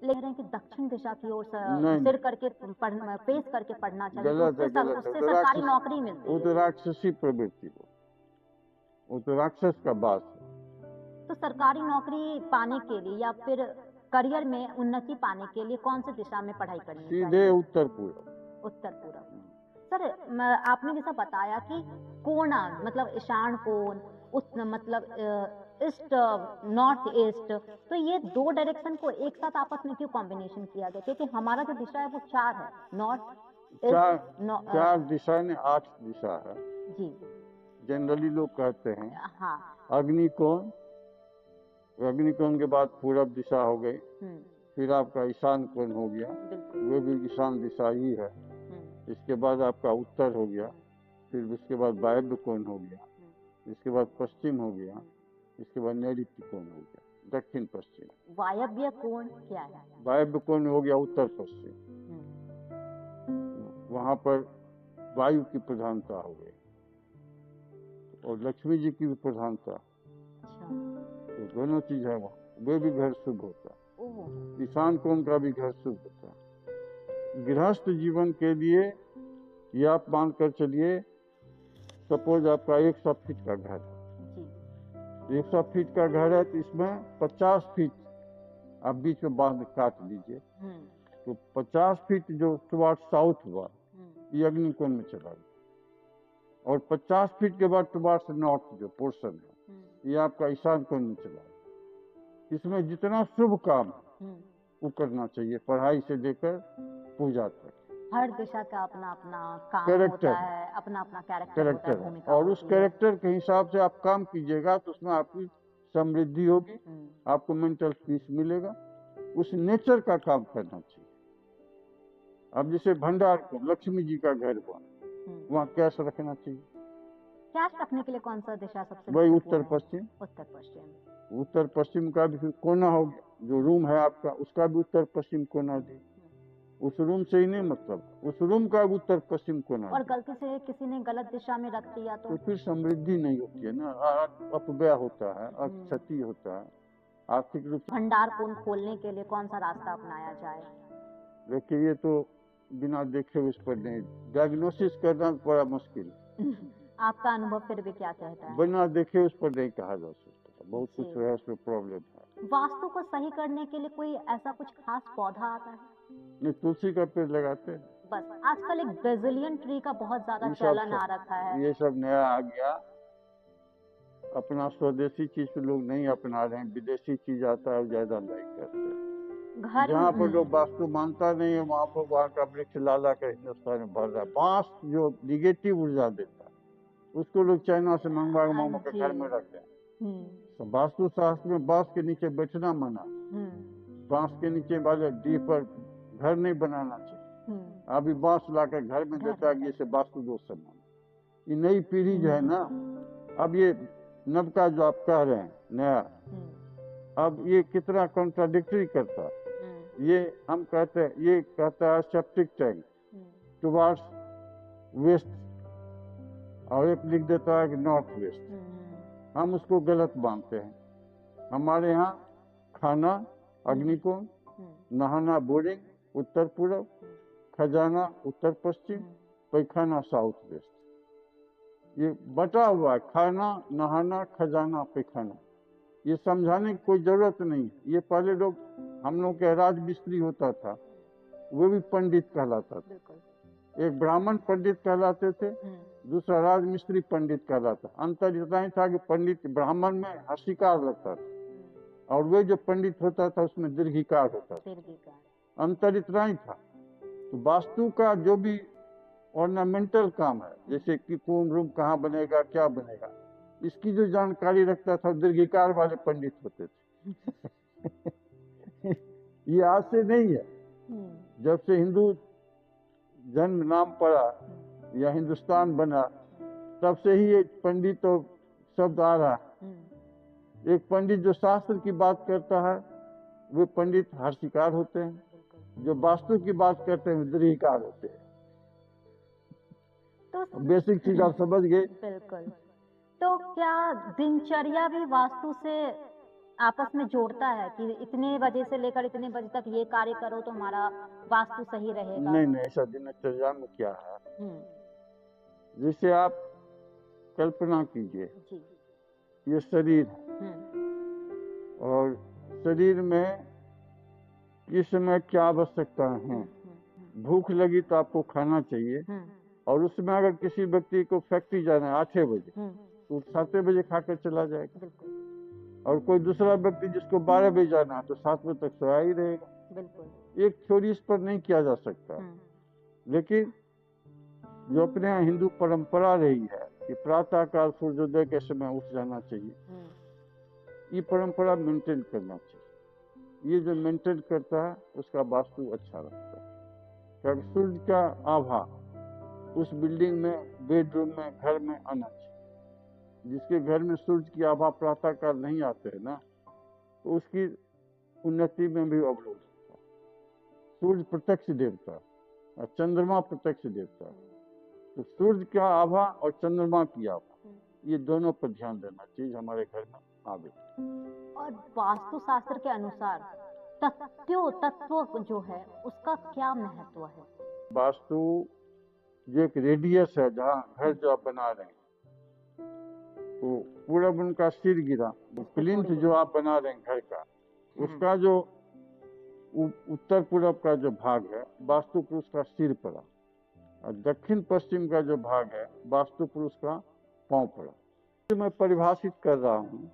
ले रहे हैं कि दक्षिण दिशा की ओर नहीं। सिर करके पढ़ना, फेस करके पढ़ना चाहिए, तो गलत है, उससे गलत है। उससे तो सरकारी राक्षस- नौकरी मिलती वो है। तो राक्षसी प्रवृत्ति, वो तो राक्षस का बात है। तो सरकारी नौकरी पाने के लिए या फिर करियर में उन्नति पाने के लिए कौन सी दिशा में पढ़ाई करनी सीधे चाहिए? उत्तर पूर्व। उत्तर पूरब। सर, आपने जैसा बताया कि कोण, मतलब ईशान कोण, मतलब ईस्ट, नॉर्थ ईस्ट, तो ये दो डायरेक्शन को एक साथ आपस में क्यों कॉम्बिनेशन किया गया? क्योंकि हमारा जो दिशा है वो 4 है, नॉर्थ चार दिशा ने 8 दिशा है जी। जनरली लोग कहते हैं। हाँ। अग्निकोण, अग्निकोण के बाद पूरब दिशा हो गई, फिर आपका ईशान कोण हो गया, वो भी ईशान दिशा ही है। इसके बाद आपका उत्तर हो गया, फिर उसके बाद वायव्य कोण हो गया, इसके बाद पश्चिम हो गया, इसके बाद नैऋत्य कोण हो गया, दक्षिण पश्चिम। वायव्य कोण क्या है? वायव्य कोण हो गया उत्तर पश्चिम, वहां पर वायु की प्रधानता हो गई और लक्ष्मी जी की भी प्रधानता। अच्छा। तो दोनों चीज है वहाँ, वे भी घर शुभ होता है। ईशान कोण का भी घर शुभ होता है। गृहस्थ जीवन के लिए ये आप मान कर चलिए, सपोज आपका 100 फीट का घर है, 100 फीट का घर है, तो इसमें 50 फीट आप बीच में बांध काट दीजिए, तो 50 फीट जो टुवर्ड साउथ हुआ, ये अग्निकोण में चला गया। और 50 फीट के बाद टुवार्ड्स नॉर्थ जो पोर्शन है ये आपका ईशान कोण में चला गया। इसमें जितना शुभ काम वो करना चाहिए, पढ़ाई से लेकर पूजा तक। हर दिशा का अपना अपना काम कैरेक्टर होता है, अपना अपना कैरेक्टर होता है, कैरेक्टर भूमिका और उस होती है। कैरेक्टर के हिसाब से आप काम कीजिएगा तो उसमें आपकी समृद्धि होगी, आपको मेंटल पीस मिलेगा। उस नेचर का काम करना चाहिए। अब जैसे भंडार को लक्ष्मी जी का घर हुआ, वहाँ कैश रखना चाहिए। कैश रखने के लिए कौन सा दिशा सबसे वही उत्तर महत्वपूर्ण है? पश्चिम। उत्तर पश्चिम। उत्तर पश्चिम का भी कोना हो गया, जो रूम है आपका उसका भी उत्तर पश्चिम कोना दे। उस रूम से ही नहीं मतलब उस रूम का उत्तर पश्चिम कोना और दे। गलती से किसी ने गलत दिशा में रख दिया तो तो फिर समृद्धि नहीं होती है ना, अपव्यय होता है, क्षति होता है, आर्थिक रूप से। भंडार कुंड खोलने के लिए कौन सा रास्ता अपनाया जाए? देखिए ये तो बिना देखे उस पर नहीं, डायग्नोसिस करना बड़ा मुश्किल है। आपका अनुभव फिर भी क्या कहता है? बिना देखे उस पर नहीं कहा जा सकता, बहुत जी। कुछ है उसमें प्रॉब्लम है। वास्तु को सही करने के लिए कोई ऐसा कुछ खास पौधा आता है? नहीं, तुलसी का पेड़ लगाते हैं। बस आजकल एक ब्राजीलियन ट्री का बहुत ज्यादा ये सब चलन आ रखा है। ये सब नया आ गया। अपना स्वदेशी चीज पे लोग नहीं अपना रहे हैं, विदेशी चीज आता है ज्यादा लाइक करते हैं। घर जहाँ पर लोग वास्तु मानता नहीं है वहाँ पर वहाँ का वृक्ष लाला का हिंदुस्तान में भर रहा है। बांस जो निगेटिव ऊर्जा देता है उसको लोग चाइना से मंगवा के घर में रखते हैं। तो वास्तु शास्त्र में बांस के नीचे बैठना मना, बांस के नीचे वाले डी पर घर नहीं बनाना चाहिए। अभी बांस लाकर घर में देता है, ये से वास्तु दोष से माना। ये नई पीढ़ी जो है ना, अब ये नवका जो आप कह रहे हैं नया, अब ये कितना कॉन्ट्राडिक्टरी करता है। ये हम कहते हैं, ये कहता है सेप्टिक टैंक टुवार्ड्स वेस्ट और एक लिख देता है कि नॉर्थ वेस्ट। हम उसको गलत मानते हैं। हमारे यहाँ खाना अग्निकोण, नहाना बोरिंग उत्तर पूर्व, खजाना उत्तर पश्चिम, पैखाना साउथ वेस्ट। ये बटा हुआ है, खाना नहाना खजाना पैखाना। ये समझाने की कोई जरूरत नहीं है। ये पहले लोग, हम लोग के राज मिस्त्री होता था, वो भी पंडित कहलाता था। एक ब्राह्मण पंडित कहलाते थे, दूसरा राज मिस्त्री पंडित कहलाता। अंतर इतना ही था कि पंडित ब्राह्मण में हर्षिकार लगता था और वे जो पंडित होता था उसमें दीर्घिकार होता था। अंतर इतना ही था। तो वास्तु का जो भी ऑर्नामेंटल काम है, जैसे कि कौन रूम कहाँ बनेगा क्या बनेगा, इसकी जो जानकारी रखता था दीर्घिकार वाले पंडित होते थे। ये आज से नहीं है। जब से हिंदू जन्म नाम पड़ा या हिंदुस्तान बना, तब से ही ये पंडित और शब्द आ रहा है। एक पंडित जो शास्त्र की बात करता है वे पंडित हर्षिकार होते हैं, जो वास्तु की बात करते हैं दीर्घिकार होते हैं। तो बेसिक चीज आप समझ गए। बिल्कुल। तो क्या दिनचर्या भी वास्तु से आपस में जोड़ता है कि इतने बजे से लेकर इतने बजे तक ये कार्य करो तो हमारा वास्तु सही रहेगा? नहीं नहीं, ऐसा दिनचर्या में क्या है, जैसे आप कल्पना कीजिए ये शरीर है और शरीर में इस समय क्या आवश्यकता है। भूख लगी तो आपको खाना चाहिए और उसमें अगर किसी व्यक्ति को फैक्ट्री जाना है 8 बजे तो 7 बजे खाकर चला जाएगा, और कोई दूसरा व्यक्ति जिसको 12 बजे जाना है तो 7 बजे तक सोया ही रहेगा। एक थ्योरी इस पर नहीं किया जा सकता। लेकिन जो अपने यहाँ हिंदू परंपरा रही है कि प्रातः काल सूर्योदय के समय उठ जाना चाहिए, ये परंपरा मेंटेन करना चाहिए। ये जो मेंटेन करता है उसका वास्तु अच्छा लगता है, क्योंकि सूर्य का आभा उस बिल्डिंग में, बेडरूम में, घर में आना चाहिए। जिसके घर में सूर्य की आभा प्रातः काल नहीं आते है ना, तो उसकी उन्नति में भी अवरोध होता है। सूर्य प्रत्यक्ष देवता और चंद्रमा प्रत्यक्ष देवता, तो सूर्य का आभा और चंद्रमा की आभा, ये दोनों पर ध्यान देना चाहिए हमारे घर में आवे। और वास्तु शास्त्र के अनुसार तत्व जो है उसका क्या महत्व है? वास्तु जो एक रेडियस है जहाँ घर जो आप बना रहे हैं, तो पूरब उनका सिर गिरा, प्लिंथ जो आप बना रहे हैं घर का, उसका जो उत्तर पूरब का जो भाग है वास्तु पर उसका सिर पड़ा। और दक्षिण पश्चिम का जो भाग है वास्तु पुरुष का पांव पड़ा। तो मैं परिभाषित कर रहा हूँ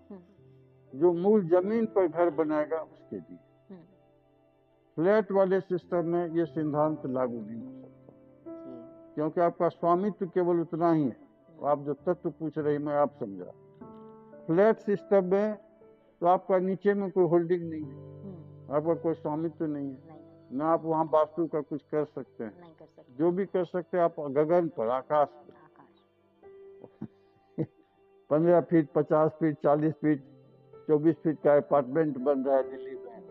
जो मूल जमीन पर घर बनाएगा उसके लिए। फ्लैट वाले सिस्टम में ये सिद्धांत लागू नहीं हो सकता, क्योंकि आपका स्वामित्व केवल उतना ही है। आप जो तत्व पूछ रही मैं आप समझा। फ्लैट सिस्टम में तो आपका नीचे में कोई होल्डिंग नहीं है, आपका कोई स्वामित्व नहीं है, ना आप वहाँ वास्तु का कुछ कर सकते हैं। नहीं कर सकते। जो भी कर सकते हैं आप गगन पर, आकाश पर। 15 फीट, 50 फीट, 40 फीट, 24 फीट का अपार्टमेंट बन रहा है दिल्ली में,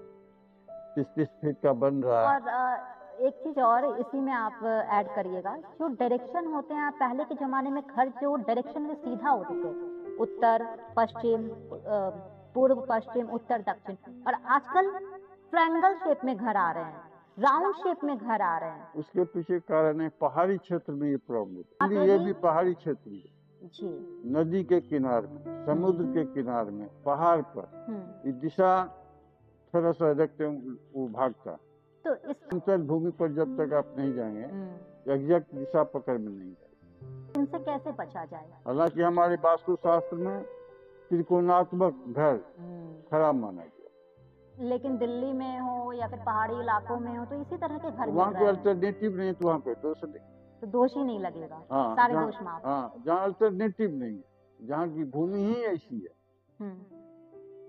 30 फीट का बन रहा है। और एक चीज और इसी में आप ऐड करिएगा, जो डायरेक्शन होते हैं, पहले के जमाने में घर जो डायरेक्शन में सीधा होते थे, उत्तर पश्चिम, पूर्व पश्चिम, उत्तर दक्षिण, और आजकल ट्रायंगल शेप में घर आ रहे हैं, राउंड शेप में घर आ रहे हैं। उसके पीछे कारण है पहाड़ी क्षेत्र में ये प्रॉब्लम। ये भी पहाड़ी क्षेत्र में जी, नदी के किनारे में, समुद्र के किनारे में, पहाड़ पर ये दिशा थोड़ा सा रखते वो भागता। तो इस समतल भूमि पर जब तक आप नहीं जाएंगे एग्जैक्ट दिशा पकड़ में नहीं जाएंगे। इनसे कैसे बचा जाए? हालांकि हमारे वास्तुशास्त्र में त्रिकोणात्मक घर खराब माना गया, लेकिन दिल्ली में हो या फिर पहाड़ी इलाकों में हो तो इसी तरह के घर वहाँ मिल कोई रहे हैं, अल्टरनेटिव नहीं, तो वहाँ पे दोष नहीं। तो दोष ही नहीं लगेगा। हाँ, सारे दोष माफ। हाँ, जहाँ अल्टरनेटिव नहीं है, जहाँ की भूमि ही ऐसी है,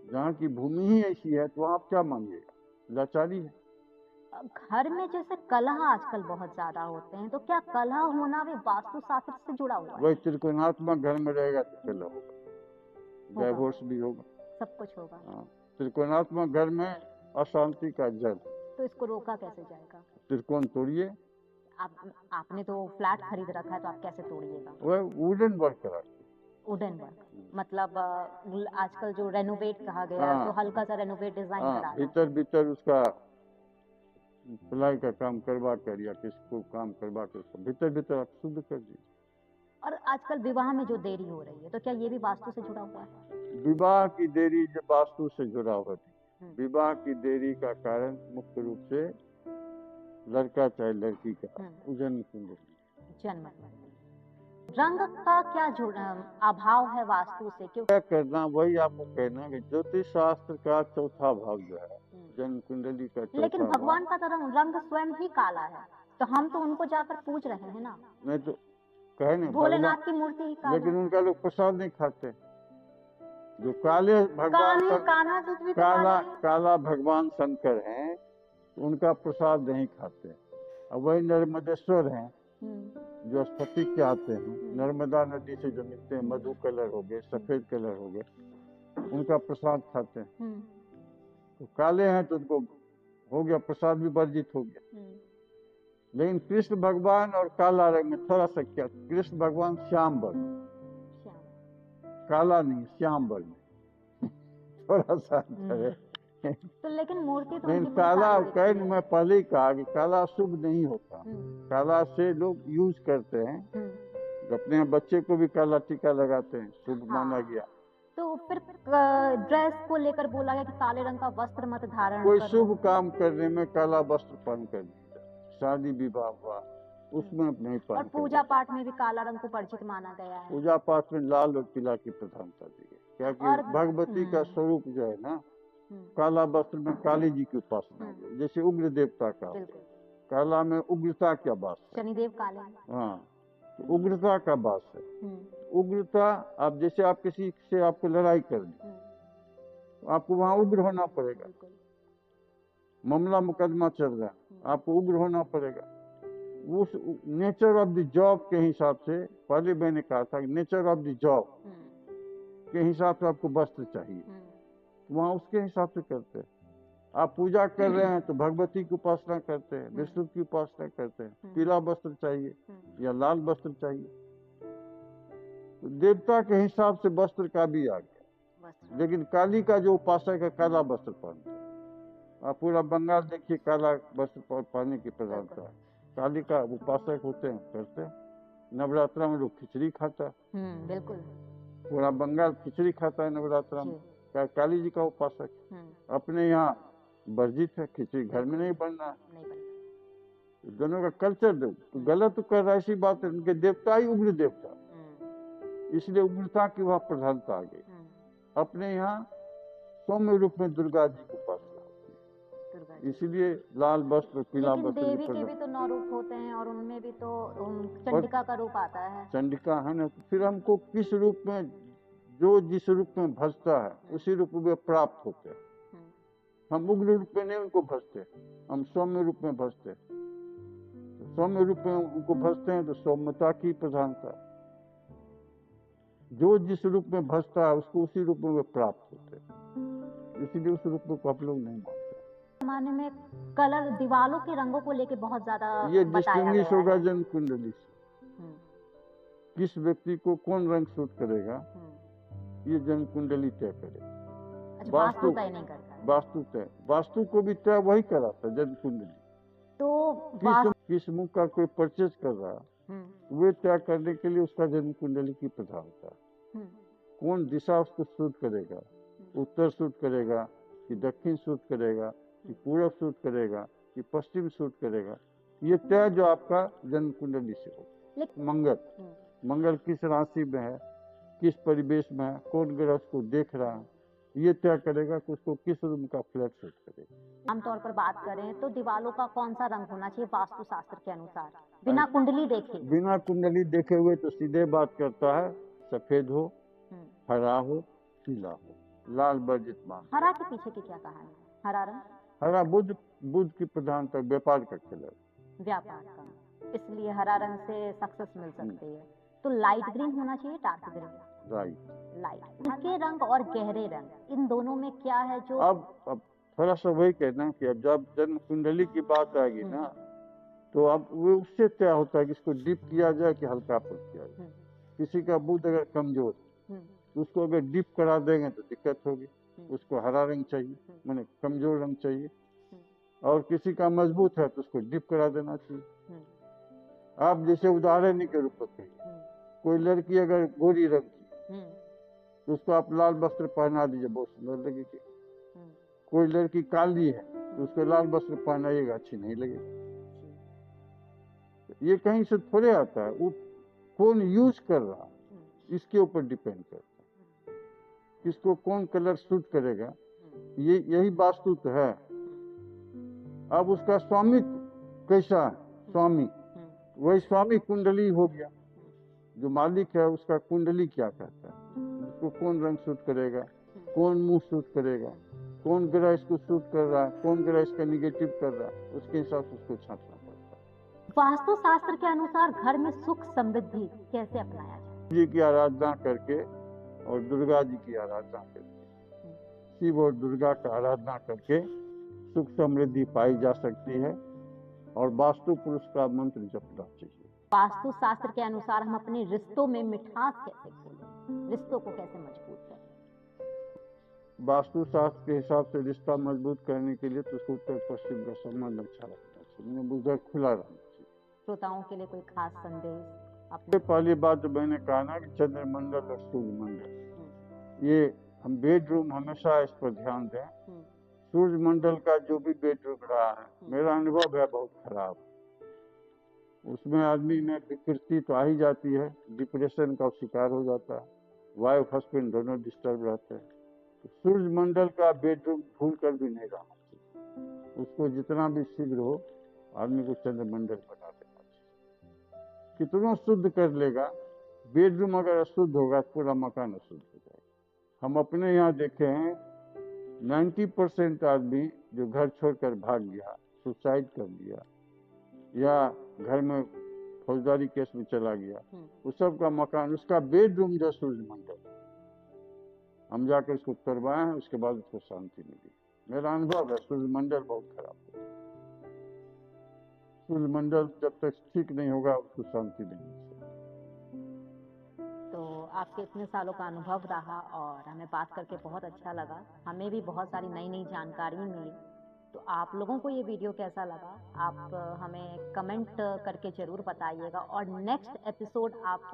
जहाँ की भूमि ही ऐसी है, तो आप क्या मांगिएगा? लाचारी है। घर में जैसे कलह आजकल बहुत ज्यादा होते हैं, तो क्या कलह होना भी वास्तुशास्त्र से जुड़ा हुआ है? वही त्रिकोणात्मक घर में रहेगा तो कलह होगा, डाइवोर्स भी होगा, सब कुछ होगा। हाँ, त्रिकोणात्मक घर में अशांति का जड़। तो इसको रोका कैसे जाएगा? त्रिकोण तोड़िए। आपने तो फ्लैट खरीद रखा है, तो आप कैसे तोड़िएगा? वह वुडन वर्क करा, वुडन वर्क, मतलब आजकल जो रेनोवेट कहा गया, तो हल्का सा रेनोवेट डिजाइन करा, भीतर भीतर उसका प्लाई का काम करवा कर या किसको काम करवा कर उसको भीतर भीतर आप शुद्ध कर दीजिए। और आजकल विवाह में जो देरी हो रही है, तो क्या ये भी वास्तु से जुड़ा हुआ है? विवाह की देरी जब वास्तु से जुड़ा हुआ है, विवाह की देरी का कारण मुख्य रूप से लड़का चाहे लड़की का जन्म कुंडली, जन्म रंग का क्या अभाव है वास्तु से? क्यों क्या करना, वही आपको कहना कि ज्योतिष शास्त्र का चौथा भाग जो है जन्म कुंडली का चौथा। लेकिन भगवान का तो रंग स्वयं ही काला है, तो हम तो उनको जाकर पूछ रहे हैं ना। नहीं तो कहे नहीं, भोलेनाथ की मूर्ति ही काला, लेकिन उनका लोग प्रसाद नहीं खाते। जो काले भगवान काला भगवान शंकर हैं, उनका प्रसाद नहीं खाते। अब वही नर्मदेश्वर हैं जो स्फटिक के आते हैं, नर्मदा नदी से जो मिलते हैं, मधु कलर हो गए, सफेद कलर हो गए, उनका प्रसाद खाते हैं। तो काले हैं तो उनको हो गया, प्रसाद भी वर्जित हो गया। लेकिन कृष्ण भगवान और काला रंग में थोड़ा सा क्या, कृष्ण भगवान श्याम वर्ण, काला नहीं श्याम वर्ण थोड़ा सा अंतर है। तो लेकिन मूर्ति तो नहीं, काला कह मैं पहले ही कहा कि काला शुभ नहीं होता। काला से लोग यूज करते हैं, अपने बच्चे को भी काला टीका लगाते हैं, शुभ माना गया। तो फिर ड्रेस को लेकर बोला गया कि काले रंग का वस्त्र मत धारण कोई करो। शुभ काम करने में काला वस्त्र पहन कर, शादी विवाह हुआ उसमें नहीं पहन। और पूजा पाठ में भी काला रंग को वर्जित माना गया है। पूजा पाठ में लाल और पीला की प्रधानता दी है, क्या कि भगवती का स्वरूप जो है ना, काला वस्त्र में काली जी की उपासना है, जैसे उग्र देवता का, काला में उग्रता का वास है, शनिदेव काले, हाँ, तो उग्रता का वास है। उग्रता, आप जैसे आप किसी से आपको लड़ाई करनी, तो आपको वहां उग्र होना पड़ेगा। मामला मुकदमा चल रहा है, आपको उग्र होना पड़ेगा। उस नेचर ऑफ द जॉब के हिसाब से, पहले मैंने कहा था नेचर ऑफ द जॉब के हिसाब से आपको वस्त्र चाहिए, वहाँ उसके हिसाब से करते हैं। आप पूजा कर रहे हैं तो भगवती की उपासना करते हैं, विष्णु की उपासना करते हैं, पीला वस्त्र चाहिए या लाल वस्त्र चाहिए। तो देवता के हिसाब से वस्त्र का भी आ गया। लेकिन काली का जो उपासक है काला वस्त्र पहनते हैं। आप पूरा बंगाल देखिए, काला वस्त्र पहनने की प्रधानता है। काली का उपासक होते हैं, करते हैं। नवरात्रा में लोग खिचड़ी खाता है, बिल्कुल पूरा बंगाल खिचड़ी खाता है नवरात्रा में। काली जी का उपासक, अपने यहाँ वर्जित है, खिचड़ी घर में नहीं बनना। दोनों का कल्चर दो तो गलत तो कर रहा है, ऐसी बात है। उनके देवता ही उग्र देवता, इसलिए उग्रता की वह प्रधानता आ गई। अपने यहाँ सौम्य रूप में दुर्गा जी को उपासना होती है, इसलिए लाल वस्त्र पीला लेकिन वस्त्र देवी के भी तो 9 रूप होते हैं और उनमें भी तो चंडिका का रूप आता है। चंडिका है ना, तो फिर हमको किस रूप में, जो जिस रूप में भजता है उसी रूप में प्राप्त होते हैं। हम उग्र रूप में नहीं उनको भजते, हम सौम्य रूप में भजते। तो सौम्य रूप में उनको भजते हैं तो सौम्यता की प्रधानता, जो जिस रूप में भजता है उसको उसी रूप में वे प्राप्त होते हैं, इसीलिए उस रूप में को आप लोग नहीं मानते। जमाने में कलर दीवालों के रंगों को लेके बहुत ज्यादा ये बताया डिस्टिंग्विश गया होगा है। जन्म कुंडली से, किस व्यक्ति को कौन रंग सूट करेगा ये जन्म कुंडली तय करेगा। अच्छा, वास्तु तय नहीं करता है। वास्तु तय, वास्तु को भी तय वही कराता है जन्म कुंडली। तो किस मुख का कोई परचेज कर रहा है वे तय करने के लिए उसका जन्म कुंडली की प्रधानता है। कौन दिशा उसको सूट करेगा, उत्तर सूट करेगा कि दक्षिण सूट करेगा कि पूरब सूट करेगा कि पश्चिम सूट करेगा, ये तय जो आपका जन्म कुंडली से होगा। मंगल किस राशि में है, किस परिवेश में है, कौन ग्रह उसको देख रहा है, ये तय करेगा कि उसको किस रूम का फ्लैट सूट करेगा। आमतौर पर बात करें तो दीवालों का कौन सा रंग होना चाहिए वास्तु शास्त्र के अनुसार, बिना कुंडली देखे? बिना कुंडली देखे हुए तो सीधे बात करता है, सफेद हो, हरा हो, पीला हो, लाल वर्जित मान। हरा के पीछे की क्या कहानी है? हरा रंग, हरा बुध की प्रधानता, व्यापार का कलर, व्यापार का, इसलिए हरा रंग से सक्सेस मिल सकती है। तो लाइट ग्रीन होना चाहिए, डार्क ग्रीन? लाइट। हल्के रंग और गहरे रंग, इन दोनों में क्या है जो अब थोड़ा सा वही कहना कि अब जब जन्म कुंडली की बात आएगी ना तो अब वो उससे क्या होता है कि इसको डीप किया जाए कि हल्का पर किया जाए। किसी का बुध अगर कमजोर तो उसको अगर डीप करा देंगे तो दिक्कत होगी, उसको हरा रंग चाहिए, माने कमजोर रंग चाहिए। और किसी का मजबूत है तो उसको डीप करा देना चाहिए। आप जैसे उदाहरण के रूप में कहिए, कोई लड़की अगर गोरी रंग की तो उसको आप लाल वस्त्र पहना दीजिए, बहुत सुंदर लगेगी। कोई लड़की काली है तो उसको लाल वस्त्र पहनाइएगा, अच्छी नहीं लगेगी। ये कहीं से थोड़े आता है, वो कौन यूज कर रहा है इसके ऊपर डिपेंड करता है, किसको कौन कलर सूट करेगा, ये यही वास्तु तो है। अब उसका स्वामित्व कैसा है, स्वामी, वही स्वामी कुंडली हो गया। जो मालिक है उसका कुंडली क्या कहता है, उसको कौन रंग सूट करेगा, कौन मुंह सूट करेगा, कौन ग्रह इसको सूट कर रहा है, कौन ग्रह इसका निगेटिव कर रहा है, उसके हिसाब से उसको छांटना पड़ता है। वास्तु शास्त्र के अनुसार घर में सुख समृद्धि कैसे अपनाया जाए? जी की आराधना करके और दुर्गा जी की आराधना करके, शिव और दुर्गा का आराधना करके सुख समृद्धि पाई जा सकती है। और वास्तु पुरुष का मंत्र जपना चाहिए। वास्तु शास्त्र के अनुसार हम अपने रिश्तों में मिठास कैसे खोलें, रिश्तों को कैसे मजबूत करें? वास्तु शास्त्र के हिसाब से रिश्ता मजबूत करने के लिए तो उसको उत्तर पश्चिम का संबंध अच्छा रखना चाहिए, उधर खुला रहना चाहिए। श्रोताओं के लिए कोई खास संदेश? अपने पहली बात जो मैंने कहा ना कि चंद्रमंडल और सूर्य मंडल, ये हम बेडरूम हमेशा इस पर ध्यान दें। सूर्य मंडल का जो भी बेडरूम रहा है, मेरा अनुभव है बहुत खराब, उसमें आदमी में विकृति तो आ ही जाती है, डिप्रेशन का शिकार हो जाता है, वाइफ हस्बैंड दोनों डिस्टर्ब रहते हैं। तो सूर्य मंडल का बेडरूम भूल कर भी नहीं रहना चाहिए, उसको जितना भी शीघ्र हो आदमी को चंद्रमंडल बना देना चाहिए। कितना शुद्ध कर लेगा, बेडरूम अगर अशुद्ध होगा पूरा मकान अशुद्ध हो जाएगा। हम अपने यहाँ देखे हैं 90% आदमी जो घर छोड़कर भाग गया, सुसाइड कर लिया या घर में फौजदारी केस में चला गया, उस सब का मकान, उसका बेडरूम जो सूर्य मंडल, हम जाकर उसको करवाए हैं, उसके बाद उसको शांति मिली। मेरा अनुभव है सूर्य मंडल बहुत खराब है। सूर्य मंडल जब तक ठीक नहीं होगा उसको शांति नहीं मिल सकती। तो आपके इतने सालों का अनुभव रहा और हमें बात करके बहुत अच्छा लगा, हमें भी बहुत सारी नई नई जानकारी मिली। तो आप लोगों को ये वीडियो कैसा लगा आप हमें कमेंट करके जरूर बताइएगा। और नेक्स्ट एपिसोड आप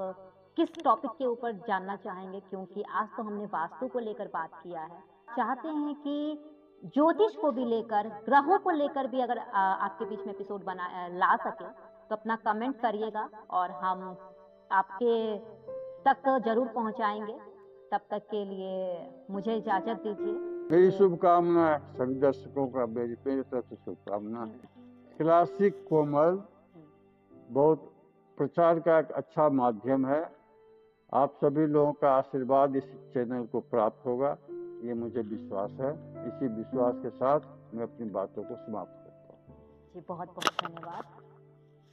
किस टॉपिक के ऊपर जानना चाहेंगे, क्योंकि आज तो हमने वास्तु को लेकर बात किया है, चाहते हैं कि ज्योतिष को भी लेकर, ग्रहों को लेकर भी अगर आपके बीच में एपिसोड ला सके तो अपना कमेंट करिएगा और हम आपके तक जरूर पहुंचाएंगे। तब तक के लिए मुझे इजाजत दीजिए। मेरी शुभकामना है, सभी दर्शकों का मेरी तरफ से शुभकामना है। क्लासिक कोमल बहुत प्रचार का एक अच्छा माध्यम है। आप सभी लोगों का आशीर्वाद इस चैनल को प्राप्त होगा, ये मुझे विश्वास है। इसी विश्वास के साथ मैं अपनी बातों को समाप्त करता हूँ। जी बहुत बहुत धन्यवाद,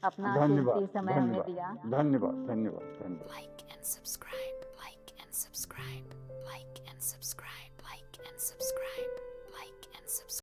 अपना धन्यवाद, कीमती समय हमें दिया। धन्यवाद, धन्यवाद, धन्यवाद। Like and subscribe, like and subscribe, like and subscribe, like and subscribe, like and subscribe.